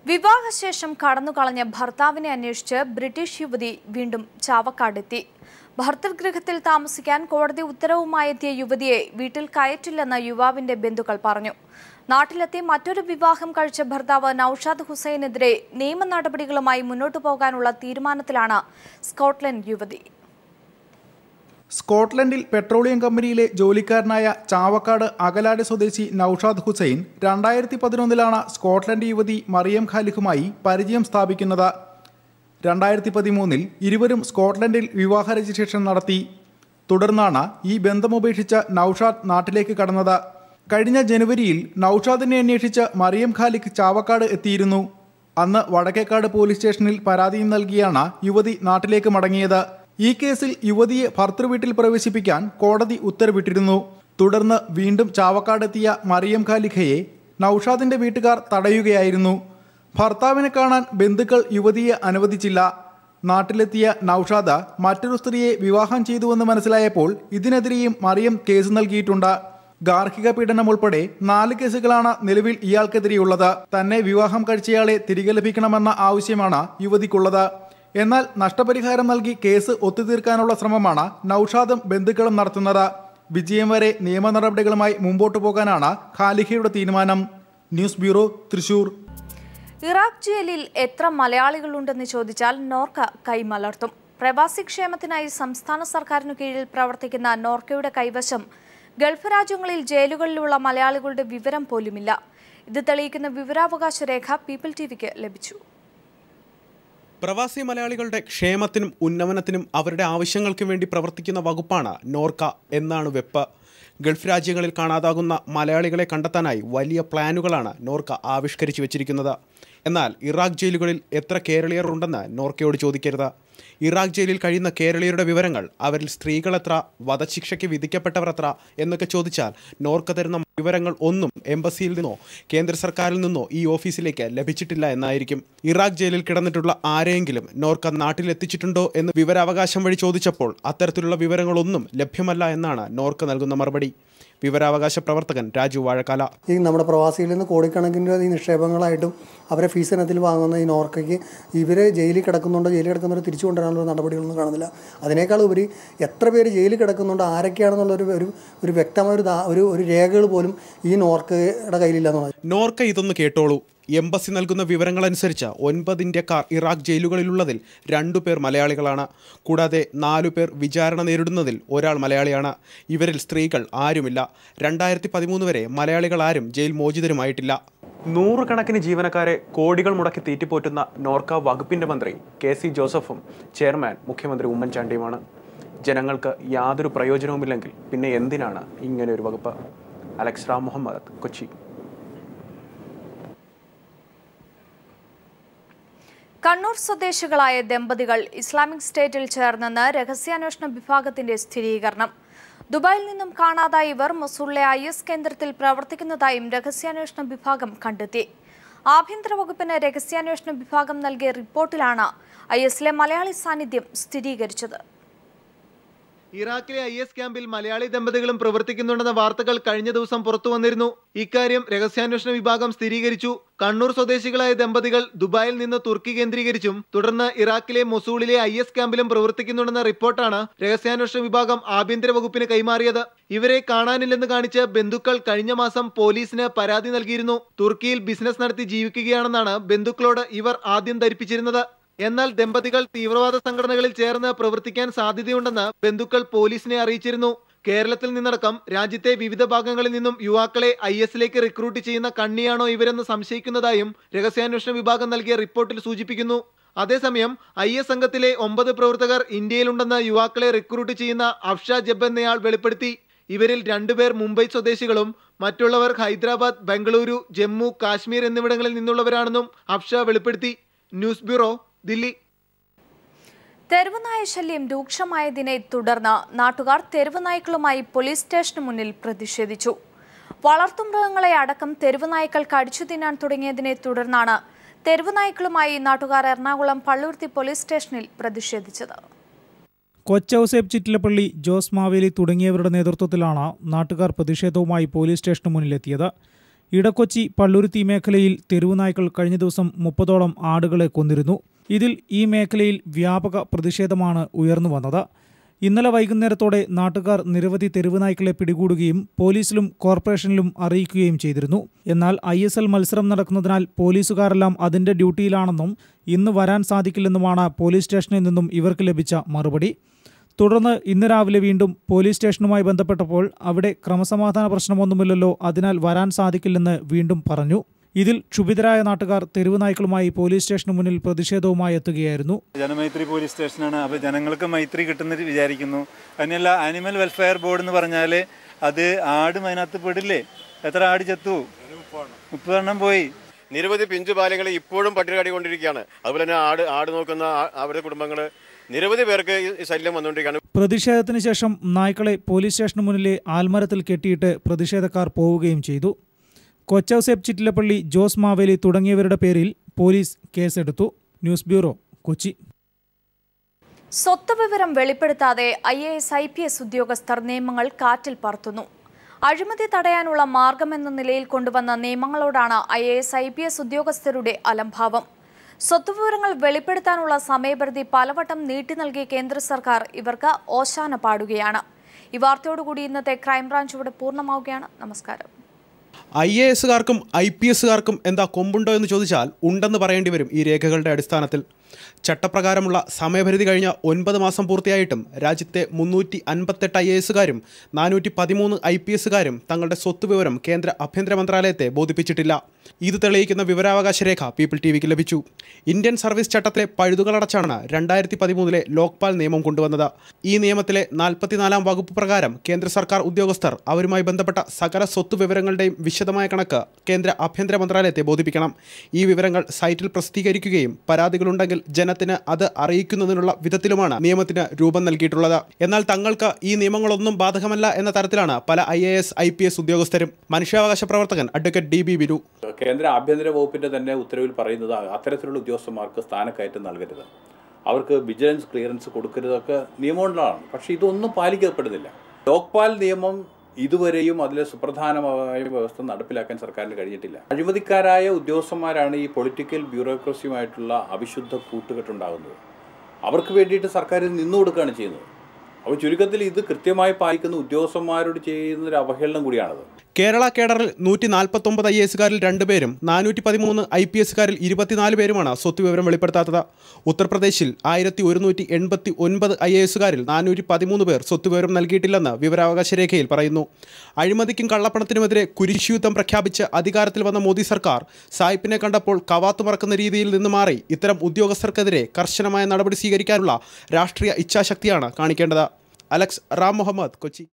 വിവാഹശേഷം കടന്നുകളഞ്ഞ ഭർത്താവിനെ അന്വേഷിച്ച് ബ്രിട്ടീഷ് യുവതി വീണ്ടും ചാവക്കാടെത്തി. ഭർതൃഗൃഹത്തിൽ താമസിക്കാൻ കോടതി ഉത്തരവുമായെത്തിയ യുവതിയെ വീട്ടിൽ കയറ്റില്ലെന്ന് യുവാവിന്റെ ബന്ധുക്കൾ പറഞ്ഞു. നാട്ടിലെത്തി മറ്റൊരു വിവാഹം കഴിച്ച ഭർത്താവ് നൌഷാദ് ഹുസൈനെതിരെ നിയമ നടപടികളുമായി മുന്നോട്ടു പോകാനുള്ള തീരുമാനത്തിലാണ് സ്കോട്ട്ലൻഡ് യുവതി. സ്കോട്ട്ലൻഡിൽ പെട്രോളിയം കമ്പനിയിലെ ജോലിക്കാരനായ ചാവക്കാട് അകലാട് സ്വദേശി നൌഷാദ് ഹുസൈൻ 2011 സ്കോട്ട്ലൻഡ് യുവതി മറിയം ഖാലിഖുമായി പരിചയം സ്ഥാപിക്കുന്നത്. 2013 ഇരുവരും സ്കോട്ട്ലൻഡിൽ വിവാഹ രജിസ്ട്രേഷൻ നടത്തി. തുടർന്നാണ് ഈ ബന്ധമുപേക്ഷിച്ച് നൌഷാദ് നാട്ടിലേക്ക് കടന്നത്. കഴിഞ്ഞ ജനുവരിയിൽ നൌഷാദിനെ അന്വേഷിച്ച് മറിയം ഖാലിഖ് ചാവക്കാട് എത്തിയിരുന്നു. അന്ന് വടക്കേക്കാട് പോലീസ് സ്റ്റേഷനിൽ പരാതിയും നൽകിയാണ് യുവതി നാട്ടിലേക്ക് മടങ്ങിയത്. ഈ കേസിൽ യുവതിയെ ഭർതൃവീട്ടിൽ പ്രവേശിപ്പിക്കാൻ കോടതി ഉത്തരവിട്ടിരുന്നു. തുടർന്ന് വീണ്ടും ചാവക്കാടെത്തിയ മറിയം ഖാലിഖയെ നൌഷാദിന്റെ വീട്ടുകാർ തടയുകയായിരുന്നു. ഭർത്താവിനെ കാണാൻ ബന്ധുക്കൾ യുവതിയെ അനുവദിച്ചില്ല. നാട്ടിലെത്തിയ നൌഷാദ് മറ്റൊരു സ്ത്രീയെ വിവാഹം ചെയ്തുവെന്ന് മനസ്സിലായപ്പോൾ ഇതിനെതിരെയും മറിയം കേസ് നൽകിയിട്ടുണ്ട്. ഗാർഹിക പീഡനം ഉൾപ്പെടെ 4 കേസുകളാണ് നിലവിൽ ഇയാൾക്കെതിരെയുള്ളത്. തന്നെ വിവാഹം കഴിച്ചയാളെ തിരികെ ലഭിക്കണമെന്ന ആവശ്യമാണ് യുവതിക്കുള്ളത്. എന്നാൽ നഷ്ടപരിഹാരം നൽകി കേസ് ഒത്തുതീർക്കാനുള്ള ശ്രമമാണ് നൌഷാദും ബന്ധുക്കളും നടത്തുന്നത്. വിജയം വരെ നിയമ നടപടികളുമായി മുമ്പോട്ടു പോകാനാണ് ഖാലിഖയുടെ തീരുമാനം. News bureau, Thrissur. ഇറാഖ് ജയിലിൽ എത്ര മലയാളികളുണ്ടെന്ന് ചോദിച്ചാൽ നോർക്ക കൈമലർത്തും. പ്രവാസി ക്ഷേമത്തിനായി സംസ്ഥാന സർക്കാരിനു കീഴിൽ പ്രവർത്തിക്കുന്ന നോർക്കയുടെ കൈവശം ഗൾഫ് രാജ്യങ്ങളിൽ ജയിലുകളിലുള്ള മലയാളികളുടെ വിവരം പോലുമില്ല. ഇത് തെളിയിക്കുന്ന വിവരാവകാശ രേഖ പീപ്പിൾ ടിവിക്ക് ലഭിച്ചു. പ്രവാസി മലയാളികളുടെ ക്ഷേമത്തിനും ഉന്നമനത്തിനും അവരുടെ ആവശ്യങ്ങൾക്കും വേണ്ടി പ്രവർത്തിക്കുന്ന വകുപ്പാണ് നോർക്ക എന്നാണ് വെപ്പ്. ഗൾഫ് രാജ്യങ്ങളിൽ കാണാതാകുന്ന മലയാളികളെ കണ്ടെത്താനായി വലിയ പ്ലാനുകളാണ് നോർക്ക ആവിഷ്കരിച്ചു വെച്ചിരിക്കുന്നത്. എന്നാൽ ഇറാഖ് ജയിലുകളിൽ എത്ര കേരളീയർ ഉണ്ടെന്ന് നോർക്കയോട് ചോദിക്കരുത്. ഇറാഖ് ജയിലിൽ കഴിയുന്ന കേരളീയരുടെ വിവരങ്ങൾ, അവരിൽ സ്ത്രീകൾ എത്ര, വധശിക്ഷയ്ക്ക് വിധിക്കപ്പെട്ടവർ എത്ര എന്നൊക്കെ ചോദിച്ചാൽ നോർക്ക തരുന്ന വിവരങ്ങൾ ഒന്നും എംബസിയിൽ നിന്നോ കേന്ദ്ര സർക്കാരിൽ നിന്നോ ഈ ഓഫീസിലേക്ക് ലഭിച്ചിട്ടില്ല എന്നായിരിക്കും. ഇറാഖ് ജയിലിൽ കിടന്നിട്ടുള്ള ആരെയെങ്കിലും നോർക്ക നാട്ടിലെത്തിച്ചിട്ടുണ്ടോ എന്ന് വിവരാവകാശം വഴി ചോദിച്ചപ്പോൾ അത്തരത്തിലുള്ള വിവരങ്ങളൊന്നും ലഭ്യമല്ല എന്നാണ് നോർക്ക നൽകുന്ന മറുപടി. വിവരാവകാശ പ്രവർത്തകൻ രാജു വാഴക്കാല. ഈ നമ്മുടെ പ്രവാസികളിൽ നിന്ന് കോടിക്കണക്കിന് ഈ നിക്ഷേപങ്ങളായിട്ടും അവരെ ഫീസ് ഇനത്തിൽ വാങ്ങുന്ന ഈ നോർക്കയ്ക്ക് ഇവർ ജയിലിൽ കിടക്കുന്നവർ തിരിച്ചു കൊണ്ടുവരാനുള്ള നടപടികളൊന്നും കാണുന്നില്ല. അതിനേക്കാൾ ഉപരി എത്ര പേര് ജയിലിൽ കിടക്കുന്നുണ്ട്, ആരൊക്കെയാണെന്നുള്ള ഒരു വ്യക്തമായ ഒരു രേഖകൾ പോലും ഈ നോർക്കയുടെ കയ്യിലില്ല എന്നുള്ളത്. നോർക്ക ഇതൊന്ന് കേട്ടോളൂ. എംബസി നൽകുന്ന വിവരങ്ങളനുസരിച്ച് 9 ഇന്ത്യക്കാർ ഇറാഖ് ജയിലുകളിലുള്ളതിൽ 2 പേർ മലയാളികളാണ്. കൂടാതെ 4 പേർ വിചാരണ നേരിടുന്നതിൽ ഒരാൾ മലയാളിയാണ്. ഇവരിൽ സ്ത്രീകൾ ആരുമില്ല. 2013 വരെ മലയാളികൾ ആരും ജയിൽ മോചിതരുമായിട്ടില്ല. 100 കണക്കിന് ജീവനക്കാരെ കോടികൾ മുടക്കി തീറ്റിപ്പോറ്റുന്ന നോർക്ക വകുപ്പിന്റെ മന്ത്രി KC ജോസഫും ചെയർമാൻ മുഖ്യമന്ത്രി ഉമ്മൻചാണ്ടിയുമാണ്. ജനങ്ങൾക്ക് യാതൊരു പ്രയോജനവുമില്ലെങ്കിൽ പിന്നെ എന്തിനാണ് ഇങ്ങനെ ഒരു വകുപ്പ്? അലക്സ് റാം മുഹമ്മദ്, കൊച്ചി. കണ്ണൂർ സ്വദേശികളായ ദമ്പതികൾ ഇസ്ലാമിക് സ്റ്റേറ്റിൽ ചേർന്നെന്ന് രഹസ്യാന്വേഷണ വിഭാഗത്തിന്റെ സ്ഥിരീകരണം. ദുബായിൽ നിന്നും കാണാതായ ഇവർ മൊസൂളിലെ IS കേന്ദ്രത്തിൽ പ്രവർത്തിക്കുന്നതായും രഹസ്യാന്വേഷണ വിഭാഗം കണ്ടെത്തി. ആഭ്യന്തര വകുപ്പിന് രഹസ്യാന്വേഷണ വിഭാഗം നൽകിയ റിപ്പോർട്ടിലാണ് ISലെ മലയാളി സാന്നിധ്യം സ്ഥിരീകരിച്ചത്. ഇറാഖിലെ IS ക്യാമ്പിൽ മലയാളി ദമ്പതികളും പ്രവർത്തിക്കുന്നുണ്ടെന്ന വാർത്തകൾ കഴിഞ്ഞ ദിവസം പുറത്തു വന്നിരുന്നു. ഇക്കാര്യം രഹസ്യാന്വേഷണ വിഭാഗം സ്ഥിരീകരിച്ചു. കണ്ണൂർ സ്വദേശികളായ ദമ്പതികൾ ദുബായിൽ നിന്ന് തുർക്കി കേന്ദ്രീകരിച്ചും തുടർന്ന് ഇറാഖിലെ മൊസൂളിലെ IS ക്യാമ്പിലും പ്രവർത്തിക്കുന്നുണ്ടെന്ന റിപ്പോർട്ടാണ് രഹസ്യാന്വേഷണ വിഭാഗം ആഭ്യന്തര വകുപ്പിന് കൈമാറിയത്. ഇവരെ കാണാനില്ലെന്ന് കാണിച്ച് ബന്ധുക്കൾ കഴിഞ്ഞ മാസം പോലീസിന് പരാതി നൽകിയിരുന്നു. തുർക്കിയിൽ ബിസിനസ് നടത്തി ജീവിക്കുകയാണെന്നാണ് ബന്ധുക്കളോട് ഇവർ ആദ്യം ധരിപ്പിച്ചിരുന്നത്. എന്നാൽ ദമ്പതികൾ തീവ്രവാദ സംഘടനകളിൽ ചേർന്ന് പ്രവർത്തിക്കാൻ സാധ്യതയുണ്ടെന്ന് ബന്ധുക്കൾ പോലീസിനെ അറിയിച്ചിരുന്നു. കേരളത്തിൽ നിന്നടക്കം രാജ്യത്തെ വിവിധ ഭാഗങ്ങളിൽ നിന്നും യുവാക്കളെ ISലേക്ക് റിക്രൂട്ട് ചെയ്യുന്ന കണ്ണിയാണോ ഇവരെന്ന് സംശയിക്കുന്നതായും രഹസ്യാന്വേഷണ വിഭാഗം നൽകിയ റിപ്പോർട്ടിൽ സൂചിപ്പിക്കുന്നു. അതേസമയം IS സംഘത്തിലെ 9 പ്രവർത്തകർ ഇന്ത്യയിലുണ്ടെന്ന് യുവാക്കളെ റിക്രൂട്ട് ചെയ്യുന്ന അഫ്ഷ ജബ് എന്നയാൾ വെളിപ്പെടുത്തി. ഇവരിൽ 2 പേർ മുംബൈ സ്വദേശികളും മറ്റുള്ളവർ ഹൈദരാബാദ്, ബംഗളൂരു, ജമ്മു, കാശ്മീർ എന്നിവിടങ്ങളിൽ നിന്നുള്ളവരാണെന്നും അഫ്ഷ വെളിപ്പെടുത്തി. News bureau, Delhi. തെരുവുനായ ശല്യം രൂക്ഷമായതിനെ തുടർന്ന് നാട്ടുകാർ തെരുവുനായ്ക്കളുമായി പോലീസ് സ്റ്റേഷന് മുന്നിൽ പ്രതിഷേധിച്ചു. വളർത്തുമൃഗങ്ങളെ അടക്കം തെരുവുനായ്ക്കൾ കടിച്ചു തിന്നാൻ തുടങ്ങിയതിനെ തുടർന്നാണ് തെരുവുനായ്ക്കളുമായി നാട്ടുകാർ എറണാകുളം പള്ളുരുത്തി പോലീസ് സ്റ്റേഷനിൽ പ്രതിഷേധിച്ചത്. കൊച്ചൌസേബ് ചിറ്റിലപ്പള്ളി, ജോസ് മാവേലി തുടങ്ങിയവരുടെ നേതൃത്വത്തിലാണ് നാട്ടുകാർ പ്രതിഷേധവുമായി പോലീസ് സ്റ്റേഷന് മുന്നിലെത്തിയത്. ഇടക്കൊച്ചി പള്ളുരുത്തി മേഖലയിൽ തെരുവുനായ്ക്കൾ കഴിഞ്ഞ ദിവസം 30ഓളം ആടുകളെ കൊന്നിരുന്നു. ഇതിൽ ഈ മേഖലയിൽ വ്യാപക പ്രതിഷേധമാണ് ഉയർന്നു വന്നത്. ഇന്നലെ വൈകുന്നേരത്തോടെ നാട്ടുകാർ നിരവധി തെരുവുനായ്ക്കളെ പിടികൂടുകയും പോലീസിലും കോർപ്പറേഷനിലും അറിയിക്കുകയും ചെയ്തിരുന്നു. എന്നാൽ ISL മത്സരം നടക്കുന്നതിനാൽ പോലീസുകാരെല്ലാം അതിന്റെ ഡ്യൂട്ടിയിലാണെന്നും ഇന്ന് വരാൻ സാധിക്കില്ലെന്നുമാണ് പോലീസ് സ്റ്റേഷനിൽ നിന്നും ഇവർക്ക് ലഭിച്ച മറുപടി. തുടർന്ന് ഇന്ന് രാവിലെ വീണ്ടും പോലീസ് സ്റ്റേഷനുമായി ബന്ധപ്പെട്ടപ്പോൾ അവിടെ ക്രമസമാധാന പ്രശ്നമൊന്നുമില്ലല്ലോ, അതിനാൽ വരാൻ സാധിക്കില്ലെന്ന് വീണ്ടും പറഞ്ഞു. ഇതിൽ ക്ഷുഭിതരായ നാട്ടുകാർ തെരുവുനായ്ക്കളുമായി പോലീസ് സ്റ്റേഷന് മുന്നിൽ പ്രതിഷേധവുമായി എത്തുകയായിരുന്നു. ജനമൈത്രി പോലീസ് സ്റ്റേഷനാണ്. അപ്പോൾ ജനങ്ങൾക്ക് മൈത്രി കിട്ടുന്ന വിചാരിക്കുന്നു. അതിനല്ല ആനിമൽ വെൽഫെയർ ബോർഡ് എന്ന് പറഞ്ഞാൽ അത് ആടും അതിനകത്ത് പെടില്ലേ? എത്ര ആട് ചത്തു? 30 എണ്ണം പോയി. നിരവധി പിഞ്ചുപാലങ്ങൾ ഇപ്പോഴും പട്ടിണികാടിക്കൊണ്ടിരിക്കുകയാണ്. അതുപോലെ തന്നെ ആട് നോക്കുന്ന അവരുടെ കുടുംബങ്ങൾ നിരവധി പേർക്ക് ശല്യം വന്നുകൊണ്ടിരിക്കുകയാണ്. പ്രതിഷേധത്തിന് ശേഷം നായ്ക്കളെ പോലീസ് സ്റ്റേഷന് മുന്നിലെ ആൽമരത്തിൽ കെട്ടിയിട്ട് പ്രതിഷേധക്കാർ പോവുകയും ചെയ്തു. കൊച്ചൗസേപ്പ് ചിറ്റിലപ്പള്ളി, ജോസ് മാവേലി തുടങ്ങിയവരുടെ പേരിൽ പോലീസ് കേസെടുത്തു. News bureau, Kochi. സ്വത്ത് വിവരം വെളിപ്പെടുത്താതെ IAS IPS ഉദ്യോഗസ്ഥർ നിയമങ്ങൾ കാറ്റിൽ പറത്തുന്നു. അഴിമതി തടയാനുള്ള മാർഗമെന്ന നിലയിൽ കൊണ്ടുവന്ന നിയമങ്ങളോടാണ് IAS IPS ഉദ്യോഗസ്ഥരുടെ അലംഭാവം. സ്വത്തുവിവരങ്ങൾ വെളിപ്പെടുത്താനുള്ള സമയപരിധി പലവട്ടം നീട്ടി നൽകിയ കേന്ദ്ര സർക്കാർ ഇവർക്ക് ഓശാന പാടുകയാണ്. ഈ വാർത്തയോടുകൂടി ഇന്നത്തെ ക്രൈംബ്രാഞ്ച് ഇവിടെ പൂർണ്ണമാവുകയാണ്. നമസ്കാരം. IASകാർക്കും IPSകാർക്കും എന്താ കൊമ്പുണ്ടോ എന്ന് ചോദിച്ചാൽ ഉണ്ടെന്ന് പറയേണ്ടി വരും. ഈ രേഖകളുടെ അടിസ്ഥാനത്തിൽ ചട്ടപ്രകാരമുള്ള സമയപരിധി കഴിഞ്ഞ 9 മാസം പൂർത്തിയായിട്ടും രാജ്യത്തെ 358 IASകാരും 413 IPSകാരും തങ്ങളുടെ സ്വത്ത് വിവരം കേന്ദ്ര ആഭ്യന്തര മന്ത്രാലയത്തെ ബോധിപ്പിച്ചിട്ടില്ല. ഇത് തെളിയിക്കുന്ന വിവരാവകാശ രേഖ പീപ്പിൾ TVക്ക് ലഭിച്ചു. ഇന്ത്യൻ സർവീസ് ചട്ടത്തിലെ പഴുതുകളടച്ചാണ് 2013 ലോക്പാൽ നിയമം കൊണ്ടുവന്നത്. ഈ നിയമത്തിലെ 44-ാം വകുപ്പ് പ്രകാരം കേന്ദ്ര സർക്കാർ ഉദ്യോഗസ്ഥർ അവരുമായി ബന്ധപ്പെട്ട സകല സ്വത്ത് വിവരങ്ങളുടെയും വിശദമായ കണക്ക് കേന്ദ്ര ആഭ്യന്തര മന്ത്രാലയത്തെ ബോധിപ്പിക്കണം. ഈ വിവരങ്ങൾ സൈറ്റിൽ പ്രസിദ്ധീകരിക്കുകയും പരാതികളുണ്ടെങ്കിൽ ജനത്തിന് അത് അറിയിക്കുന്നതിനുള്ള വിധത്തിലുമാണ് നിയമത്തിന് രൂപം നൽകിയിട്ടുള്ളത്. എന്നാൽ തങ്ങൾക്ക് ഈ നിയമങ്ങളൊന്നും ബാധകമല്ല എന്ന തരത്തിലാണ് പല IAS IPS ഉദ്യോഗസ്ഥരും. മനുഷ്യാവകാശ പ്രവർത്തകൻ അഡ്വക്കേറ്റ് DB ബിനു. കേന്ദ്ര ആഭ്യന്തര വകുപ്പിന്റെ തന്നെ ഉത്തരവിൽ പറയുന്നത് അത്തരത്തിലുള്ള ഉദ്യോഗസ്ഥന്മാർക്ക് സ്ഥാനക്കയറ്റം നൽകരുത്, അവർക്ക് വിജിലൻസ് ക്ലിയറൻസ് കൊടുക്കരുതൊക്കെ നിയമമുള്ളതാണ്. പക്ഷേ ഇതൊന്നും പാലിക്കപ്പെടുന്നില്ല. ലോക്പാൽ നിയമം ഇതുവരെയും അതിലെ സുപ്രധാനമായ വ്യവസ്ഥ നടപ്പിലാക്കാൻ സർക്കാരിന് കഴിഞ്ഞിട്ടില്ല. അഴിമതിക്കാരായ ഉദ്യോഗസ്ഥന്മാരാണ് ഈ പൊളിറ്റിക്കൽ ബ്യൂറോക്രസിയുമായിട്ടുള്ള അവിശുദ്ധ കൂട്ടുകെട്ടുണ്ടാകുന്നത്. അവർക്ക് വേണ്ടിയിട്ട് സർക്കാർ നിന്നു കൊടുക്കുകയാണ് ചെയ്യുന്നത്. അപ്പോൾ ചുരുക്കത്തിൽ ഇത് കൃത്യമായി പാലിക്കുന്ന ഉദ്യോഗസ്ഥന്മാരോട് ചെയ്യുന്നൊരു അവഹേളനം കൂടിയാണത്. കേരള കേഡറിൽ 149 IASകാരിൽ 2 പേരും 413 IPSകാരിൽ 24 പേരുമാണ് സ്വത്ത് വിവരം വെളിപ്പെടുത്താത്തത്. ഉത്തർപ്രദേശിൽ 1189 IASകാരിൽ 413 പേർ സ്വത്ത് വിവരം നൽകിയിട്ടില്ലെന്ന് വിവരാവകാശ രേഖയിൽ പറയുന്നു. അഴിമതിക്കും കള്ളപ്പണത്തിനുമെതിരെ കുരിശുയുദ്ധം പ്രഖ്യാപിച്ച് അധികാരത്തിൽ വന്ന മോദി സർക്കാർ സായിപ്പിനെ കണ്ടപ്പോൾ കവാത്ത് മറക്കുന്ന രീതിയിൽ നിന്ന് മാറി ഇത്തരം ഉദ്യോഗസ്ഥർക്കെതിരെ കർശനമായ നടപടി സ്വീകരിക്കാനുള്ള രാഷ്ട്രീയ ഇച്ഛാശക്തിയാണ് കാണിക്കേണ്ടത്. അലക്സ് റാം മുഹമ്മദ്, കൊച്ചി.